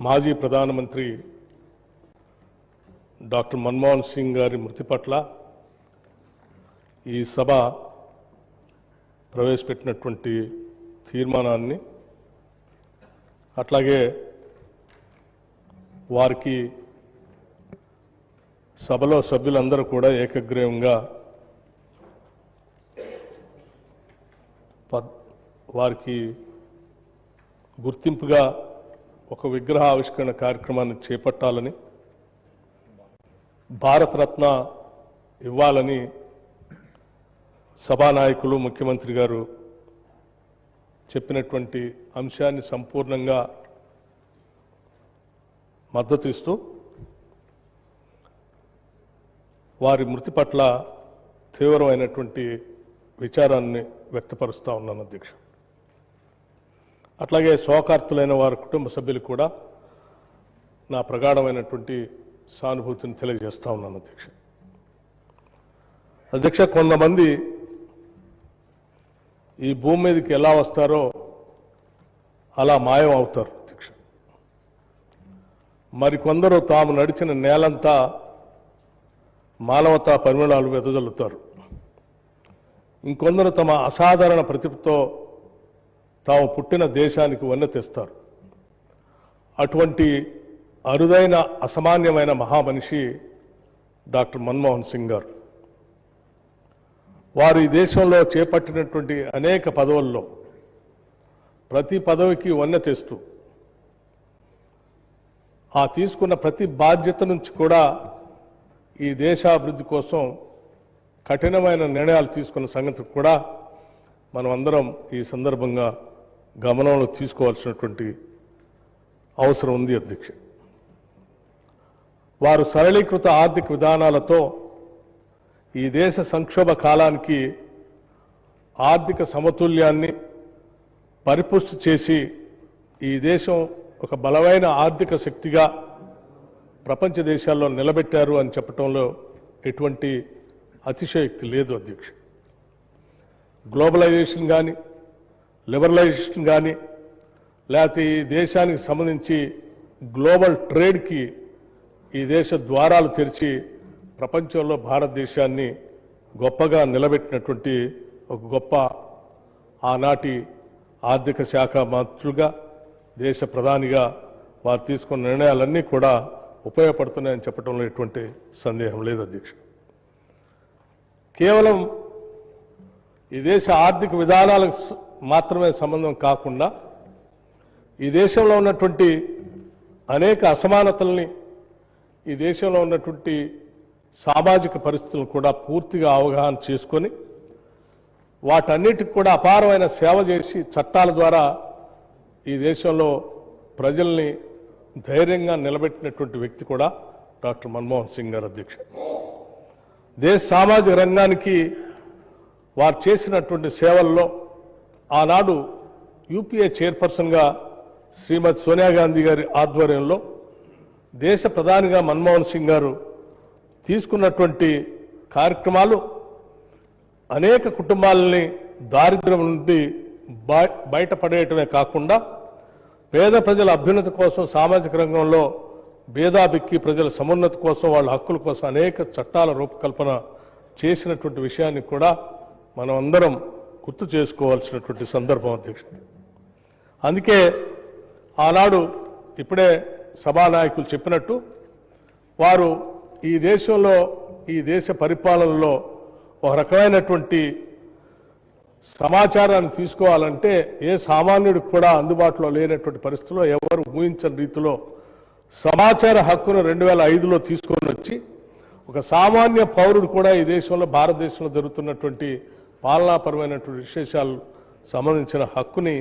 మాజీ ప్రధానమంత్రి డాక్టర్ మన్మోహన్ సింగ్ గారి మృతి పట్ల ఈ సభ ప్రవేశపెట్టినటువంటి తీర్మానాన్ని అట్లాగే వారికి సభలో సభ్యులందరూ కూడా ఏకగ్రీవంగా వారికి గుర్తింపుగా ఒక విగ్రహ ఆవిష్కరణ కార్యక్రమాన్ని చేపట్టాలని భారతరత్న ఇవ్వాలని సభానాయకులు ముఖ్యమంత్రి గారు చెప్పినటువంటి అంశాన్ని సంపూర్ణంగా మద్దతు ఇస్తూ వారి మృతి పట్ల తీవ్రమైనటువంటి విచారాన్ని వ్యక్తపరుస్తూ ఉన్నాను అధ్యక్ష. అట్లాగే శోకార్తులైన వారి కుటుంబ సభ్యులు కూడా నా ప్రగాఢమైనటువంటి సానుభూతిని తెలియజేస్తా ఉన్నాను అధ్యక్ష. అధ్యక్ష, కొంతమంది ఈ భూమి మీదకి ఎలా వస్తారో అలా మాయం అవుతారు అధ్యక్ష. మరికొందరు తాము నడిచిన నేలంతా మానవతా పరిమళాలు వెదజల్లుతారు. ఇంకొందరు తమ అసాధారణ ప్రతిభతో తాము పుట్టిన దేశానికి వన్నె తెస్తారు. అటువంటి అరుదైన అసామాన్యమైన మహామనిషి డాక్టర్ మన్మోహన్ సింగ్ గారు. వారు ఈ దేశంలో చేపట్టినటువంటి అనేక పదవుల్లో ప్రతి పదవికి వన్నె తెస్తూ ఆ తీసుకున్న ప్రతి బాధ్యత నుంచి కూడా ఈ దేశాభివృద్ధి కోసం కఠినమైన నిర్ణయాలు తీసుకున్న సంగతి కూడా మనం అందరం ఈ సందర్భంగా గమనంలో తీసుకోవాల్సినటువంటి అవసరం ఉంది అధ్యక్ష. వారు సరళీకృత ఆర్థిక విధానాలతో ఈ దేశ సంక్షోభ కాలానికి ఆర్థిక సమతుల్యాన్ని పరిపుష్టి చేసి ఈ దేశం ఒక బలమైన ఆర్థిక శక్తిగా ప్రపంచ దేశాల్లో నిలబెట్టారు అని చెప్పడంలో ఎటువంటి అతిశయోక్తి లేదు అధ్యక్ష. గ్లోబలైజేషన్ కానీ లిబరలైజేషన్ కానీ లేకపోతే ఈ దేశానికి సంబంధించి గ్లోబల్ ట్రేడ్కి ఈ దేశ ద్వారాలు తెరిచి ప్రపంచంలో భారతదేశాన్ని గొప్పగా నిలబెట్టినటువంటి ఒక గొప్ప ఆనాటి ఆర్థిక శాఖ మంత్రులుగా దేశ ప్రధానిగా వారు తీసుకున్న నిర్ణయాలన్నీ కూడా ఉపయోగపడుతున్నాయని చెప్పడంలో ఎటువంటి సందేహం లేదు అధ్యక్ష. కేవలం ఈ దేశ ఆర్థిక విధానాలకు మాత్రమే సంబంధం కాకుండా ఈ దేశంలో ఉన్నటువంటి అనేక అసమానతల్ని ఈ దేశంలో ఉన్నటువంటి సామాజిక పరిస్థితులను కూడా పూర్తిగా అవగాహన చేసుకొని వాటన్నిటికి కూడా అపారమైన సేవ చేసి చట్టాల ద్వారా ఈ దేశంలో ప్రజల్ని ధైర్యంగా నిలబెట్టినటువంటి వ్యక్తి కూడా డాక్టర్ మన్మోహన్ సింగ్ గారు అధ్యక్ష. దేశ సామాజిక రంగానికి వారు చేసినటువంటి సేవల్లో ఆనాడు యూపీఏ చైర్పర్సన్గా శ్రీమతి సోనియా గాంధీ గారి ఆధ్వర్యంలో దేశ ప్రధానిగా మన్మోహన్ సింగ్ గారు తీసుకున్నటువంటి కార్యక్రమాలు అనేక కుటుంబాలని దారిద్ర్యం నుండి బయటపడేయటమే కాకుండా పేద ప్రజల అభ్యున్నతి కోసం సామాజిక రంగంలో భేదాభిక్కి ప్రజల సమున్నతి కోసం వాళ్ళ హక్కుల కోసం అనేక చట్టాల రూపకల్పన చేసినటువంటి విషయాన్ని కూడా మనం అందరం గుర్తు చేసుకోవాల్సినటువంటి సందర్భం అధ్యక్ష. అందుకే ఆనాడు ఇప్పుడే సభానాయకులు చెప్పినట్టు వారు ఈ దేశంలో ఈ దేశ పరిపాలనలో ఒక రకమైనటువంటి సమాచారాన్ని తీసుకోవాలంటే ఏ సామాన్యుడికి కూడా అందుబాటులో లేనటువంటి పరిస్థితుల్లో ఎవరు ఊహించని రీతిలో సమాచార హక్కును 2005లో తీసుకొని వచ్చి ఒక సామాన్య పౌరుడు కూడా ఈ దేశంలో భారతదేశంలో జరుగుతున్నటువంటి పాలనాపరమైనటువంటి విశేషాలు సంబంధించిన హక్కుని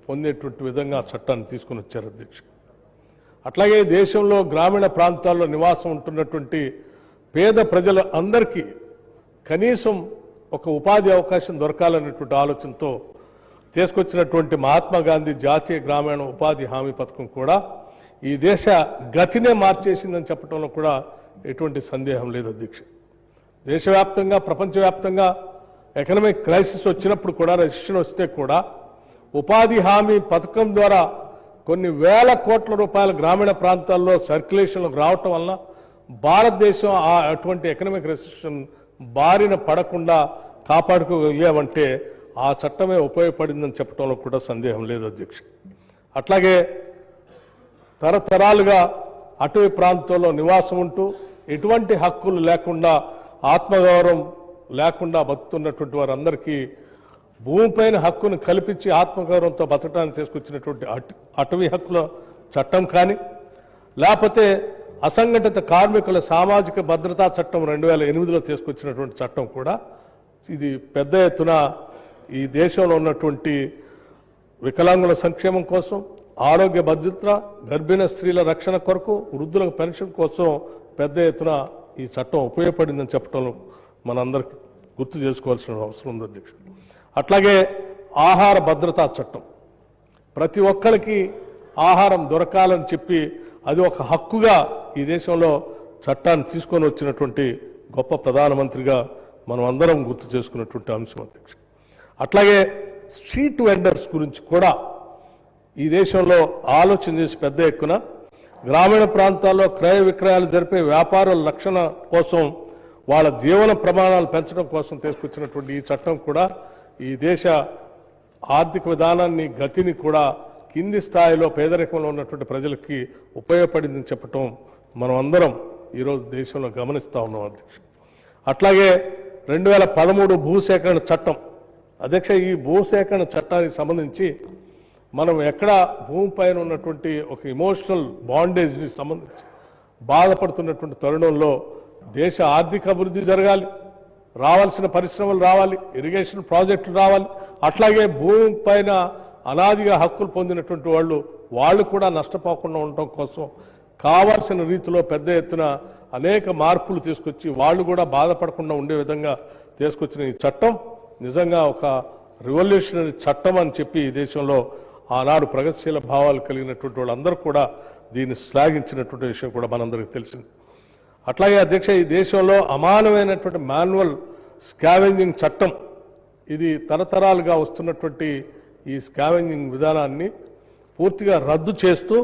పొందేటువంటి విధంగా చట్టాన్ని తీసుకొని వచ్చారు అధ్యక్ష. అట్లాగే దేశంలో గ్రామీణ ప్రాంతాల్లో నివాసం ఉంటున్నటువంటి పేద ప్రజల అందరికీ కనీసం ఒక ఉపాధి అవకాశం దొరకాలనేటువంటి ఆలోచనతో తీసుకొచ్చినటువంటి మహాత్మా గాంధీ జాతీయ గ్రామీణ ఉపాధి హామీ పథకం కూడా ఈ దేశ గతినే మార్చేసిందని చెప్పడంలో కూడా ఎటువంటి సందేహం లేదు అధ్యక్ష. దేశవ్యాప్తంగా ప్రపంచవ్యాప్తంగా ఎకనామిక్ క్రైసిస్ వచ్చినప్పుడు కూడా రెసిషన్ వస్తే కూడా ఉపాధి హామీ పథకం ద్వారా కొన్ని వేల కోట్ల రూపాయల గ్రామీణ ప్రాంతాల్లో సర్క్యులేషన్లకు రావటం వలన భారతదేశం అటువంటి ఎకనామిక్ రెసిషన్ బారిన పడకుండా కాపాడుకోగలిగామంటే ఆ చట్టమే ఉపయోగపడిందని చెప్పడంలో కూడా సందేహం లేదు అధ్యక్ష. అట్లాగే తరతరాలుగా అటవీ ప్రాంతంలో నివాసం ఉంటూ ఎటువంటి హక్కులు లేకుండా ఆత్మగౌరవం లేకుండా బతుకుతున్నటువంటి వారందరికీ భూమిపైన హక్కును కల్పించి ఆత్మగౌరవంతో బతకడానికి తీసుకొచ్చినటువంటి అటవీ హక్కుల చట్టం కానీ, లేకపోతే అసంఘటిత కార్మికుల సామాజిక భద్రతా చట్టం 2008లో తీసుకొచ్చినటువంటి చట్టం కూడా ఇది పెద్ద ఎత్తున ఈ దేశంలో ఉన్నటువంటి వికలాంగుల సంక్షేమం కోసం, ఆరోగ్య భద్రత, గర్భిణ స్త్రీల రక్షణ కొరకు, వృద్ధులకు పెన్షన్ కోసం పెద్ద ఎత్తున ఈ చట్టం ఉపయోగపడిందని చెప్పడంలో మనందరికీ గుర్తు చేసుకోవాల్సిన అవసరం ఉంది అధ్యక్ష. అట్లాగే ఆహార భద్రతా చట్టం, ప్రతి ఒక్కరికి ఆహారం దొరకాలని చెప్పి అది ఒక హక్కుగా ఈ దేశంలో చట్టాన్ని తీసుకొని వచ్చినటువంటి గొప్ప ప్రధానమంత్రిగా మనం అందరం గుర్తు చేసుకున్నటువంటి అంశం అధ్యక్ష. అట్లాగే స్ట్రీట్ వెండర్స్ గురించి కూడా ఈ దేశంలో ఆలోచన చేసి పెద్ద ఎత్తున గ్రామీణ ప్రాంతాల్లో క్రయ విక్రయాలు జరిపే వ్యాపారుల రక్షణ కోసం, వాళ్ళ జీవన ప్రమాణాలు పెంచడం కోసం తీసుకొచ్చినటువంటి ఈ చట్టం కూడా ఈ దేశ ఆర్థిక విధానాన్ని, గతిని కూడా కింది స్థాయిలో పేదరికంలో ఉన్నటువంటి ప్రజలకి ఉపయోగపడిందని చెప్పటం మనం అందరం ఈరోజు దేశంలో గమనిస్తూ ఉన్నాం అధ్యక్ష. అట్లాగే 2013 భూసేకరణ చట్టం అధ్యక్ష. ఈ భూసేకరణ చట్టానికి సంబంధించి మనం ఎక్కడ భూమిపైన ఉన్నటువంటి ఒక ఎమోషనల్ బాండేజ్ని సంబంధించి బాధపడుతున్నటువంటి తరుణంలో దేశ ఆర్థిక అభివృద్ధి జరగాలి, రావాల్సిన పరిశ్రమలు రావాలి, ఇరిగేషన్ ప్రాజెక్టులు రావాలి. అట్లాగే భూమి పైన అనాదిగా హక్కులు పొందినటువంటి వాళ్ళు కూడా నష్టపోకుండా ఉండటం కోసం కావాల్సిన రీతిలో పెద్ద ఎత్తున అనేక మార్పులు తీసుకొచ్చి వాళ్ళు కూడా బాధపడకుండా ఉండే విధంగా తీసుకొచ్చిన ఈ చట్టం నిజంగా ఒక రివల్యూషనరీ చట్టం అని చెప్పి ఈ దేశంలో ఆనాడు ప్రగతిశీల భావాలు కలిగినటువంటి వాళ్ళందరూ కూడా దీన్ని శ్లాఘించినటువంటి విషయం కూడా మనందరికీ తెలిసింది. అట్లాగే అధ్యక్ష, ఈ దేశంలో అమానమైనటువంటి మాన్యువల్ స్కావెంజింగ్ చట్టం, ఇది తరతరాలుగా వస్తున్నటువంటి ఈ స్కావెంజింగ్ విధానాన్ని పూర్తిగా రద్దు చేస్తూ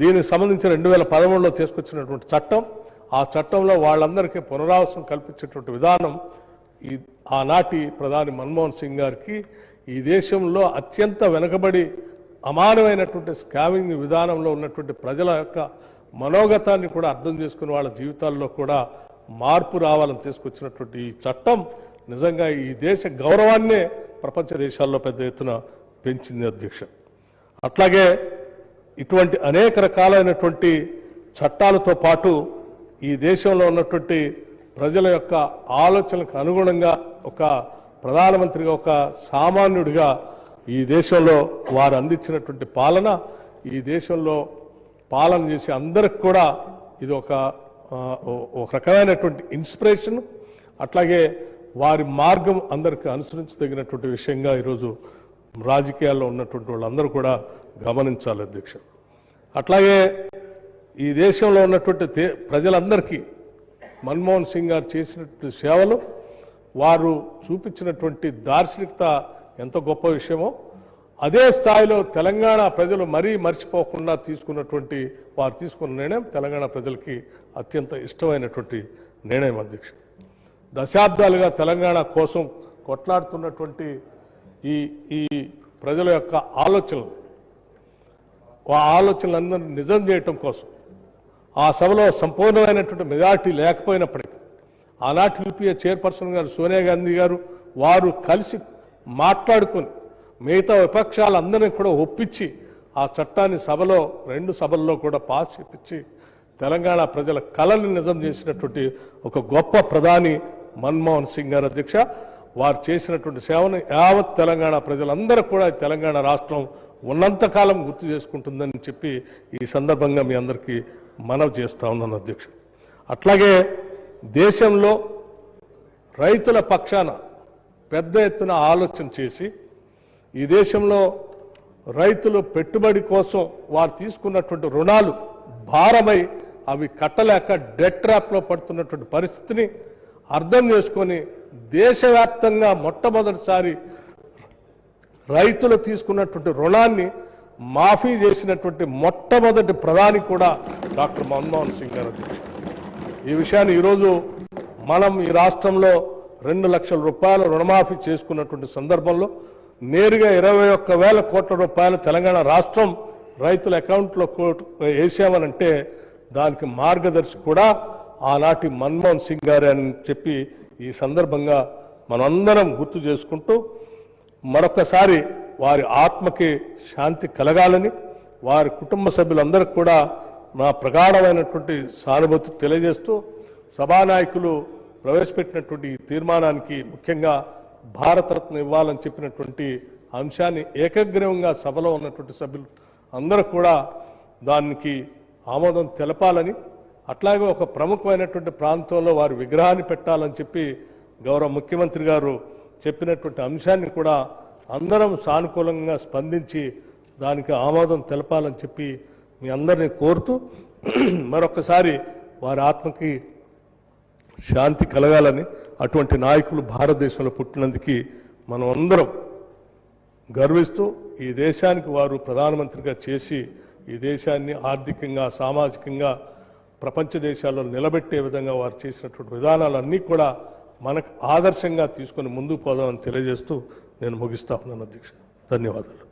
దీనికి సంబంధించి 2013లో తీసుకొచ్చినటువంటి చట్టం, ఆ చట్టంలో వాళ్ళందరికీ పునరావాసం కల్పించేటువంటి విధానం ఆనాటి ప్రధాని మన్మోహన్ సింగ్ గారికి ఈ దేశంలో అత్యంత వెనుకబడి అమానమైనటువంటి స్కావింగ్ విధానంలో ఉన్నటువంటి ప్రజల యొక్క మనోగతాన్ని కూడా అర్థం చేసుకుని వాళ్ళ జీవితాల్లో కూడా మార్పు రావాలని తీసుకొచ్చినటువంటి ఈ చట్టం నిజంగా ఈ దేశ గౌరవాన్నే ప్రపంచ దేశాల్లో పెద్ద ఎత్తున పెంచింది అధ్యక్ష. అట్లాగే ఇటువంటి అనేక రకాలైనటువంటి చట్టాలతో పాటు ఈ దేశంలో ఉన్నటువంటి ప్రజల యొక్క ఆలోచనలకు అనుగుణంగా ఒక ప్రధానమంత్రిగా, ఒక సామాన్యుడిగా ఈ దేశంలో వారు అందించినటువంటి పాలన ఈ దేశంలో పాలన చేసే అందరికి కూడా ఇది ఒక రకమైనటువంటి ఇన్స్పిరేషన్. అట్లాగే వారి మార్గం అందరికీ అనుసరించదగినటువంటి విషయంగా ఈరోజు రాజకీయాల్లో ఉన్నటువంటి వాళ్ళందరూ కూడా గమనించాలి అధ్యక్ష. అట్లాగే ఈ దేశంలో ఉన్నటువంటి ప్రజలందరికీ మన్మోహన్ సింగ్ గారు చేసినటువంటి సేవలు, వారు చూపించినటువంటి దార్శనికత ఎంత గొప్ప విషయమో అదే స్థాయిలో తెలంగాణ ప్రజలు మరీ మర్చిపోకుండా తీసుకున్నటువంటి వారు తీసుకున్న నిర్ణయం తెలంగాణ ప్రజలకి అత్యంత ఇష్టమైనటువంటి నిర్ణయం అధ్యక్ష. దశాబ్దాలుగా తెలంగాణ కోసం కొట్లాడుతున్నటువంటి ఈ ప్రజల యొక్క ఆలోచనలందరినీ నిజం చేయటం కోసం ఆ సభలో సంపూర్ణమైనటువంటి మెజార్టీ లేకపోయినప్పటికీ ఆనాటి యూపీఏ చైర్పర్సన్ గారు సోనియా గాంధీ గారు వారు కలిసి మాట్లాడుకొని మిగతా విపక్షాలందరినీ కూడా ఒప్పించి ఆ చట్టాన్ని రెండు సభల్లో కూడా పాస్ చేపించి తెలంగాణ ప్రజల కళని నిజం చేసినటువంటి ఒక గొప్ప ప్రధాని మన్మోహన్ సింగ్ గారు అధ్యక్ష. వారు చేసినటువంటి సేవను యావత్ తెలంగాణ ప్రజలందరూ కూడా తెలంగాణ రాష్ట్రం ఉన్నంతకాలం గుర్తు చేసుకుంటుందని చెప్పి ఈ సందర్భంగా మీ అందరికీ మనవి చేస్తా ఉన్నాను అధ్యక్ష. అట్లాగే దేశంలో రైతుల పక్షాన పెద్ద ఎత్తున ఆలోచన చేసి ఈ దేశంలో రైతులు పెట్టుబడి కోసం వారు తీసుకున్నటువంటి రుణాలు భారమై అవి కట్టలేక డెట్ ట్రాప్లో పడుతున్నటువంటి పరిస్థితిని అర్థం చేసుకొని దేశవ్యాప్తంగా మొట్టమొదటిసారి రైతులు తీసుకున్నటువంటి రుణాన్ని మాఫీ చేసినటువంటి మొట్టమొదటి ప్రధాని కూడా డాక్టర్ మన్మోహన్ సింగ్ గారు. ఈ విషయాన్ని ఈరోజు మనం ఈ రాష్ట్రంలో 2 లక్షల రూపాయలు రుణమాఫీ చేసుకున్నటువంటి సందర్భంలో నేరుగా 21,000 కోట్ల రూపాయలు తెలంగాణ రాష్ట్రం రైతుల అకౌంట్లో వేసామనంటే దానికి మార్గదర్శి కూడా ఆనాటి మన్మోహన్ సింగ్ గారే అని చెప్పి ఈ సందర్భంగా మనందరం గుర్తు చేసుకుంటూ మరొకసారి వారి ఆత్మకి శాంతి కలగాలని వారి కుటుంబ సభ్యులందరికీ కూడా నా ప్రగాఢమైనటువంటి సానుభూతి తెలియజేస్తూ సభానాయకులు ప్రవేశపెట్టినటువంటి ఈ తీర్మానానికి ముఖ్యంగా భారతరత్న ఇవ్వాలని చెప్పినటువంటి అంశాన్ని ఏకగ్రీవంగా సభలో ఉన్నటువంటి సభ్యులు అందరూ కూడా దానికి ఆమోదం తెలపాలని, అట్లాగే ఒక ప్రముఖమైనటువంటి ప్రాంతంలో వారి విగ్రహాన్ని పెట్టాలని చెప్పి గౌరవ ముఖ్యమంత్రి గారు చెప్పినటువంటి అంశాన్ని కూడా అందరం సానుకూలంగా స్పందించి దానికి ఆమోదం తెలపాలని చెప్పి మీ అందరినీ కోరుతూ మరొకసారి వారి ఆత్మకి శాంతి కలగాలని, అటువంటి నాయకులు భారతదేశంలో పుట్టినందుకు మనం అందరం గర్విస్తూ ఈ దేశానికి వారు ప్రధానమంత్రిగా చేసి ఈ దేశాన్ని ఆర్థికంగా సామాజికంగా ప్రపంచ దేశాల్లో నిలబెట్టే విధంగా వారు చేసినటువంటి విధానాలన్నీ కూడా మనకు ఆదర్శంగా తీసుకొని ముందుకు పోదామని తెలియజేస్తూ నేను ముగిస్తా ఉన్నాను అధ్యక్ష. ధన్యవాదాలు.